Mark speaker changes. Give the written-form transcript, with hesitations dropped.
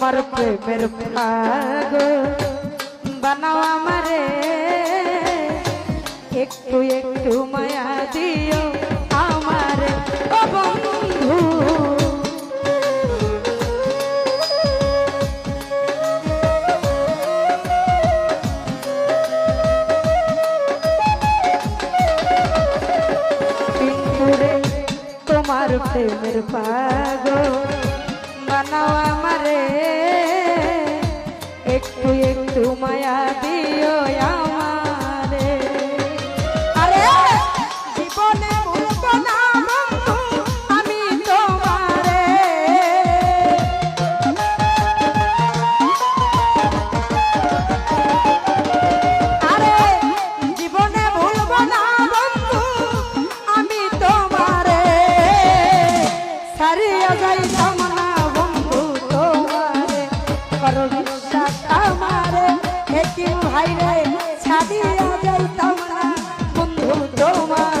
Speaker 1: তোমার প্রেমের পাগল বানাও আমারে, একটু একটু মায়া দিও আমারে ও বন্ধু। তোমার প্রেমের পাগল বানাও আমারে, একটু একটু মায়া দিও আমারে। আরে জীবনে ভুলবো না বন্ধু আমি তোমারে, আরে জীবনে ভুলবো না বন্ধু আমি তোমারে, সারিয়া যাইতাম না বন্ধু তোমারে, করো বিশ্বাস আমারে, এতিম ভাইরে ছাড়িয়া যাইতাম না বন্ধু তোমারে।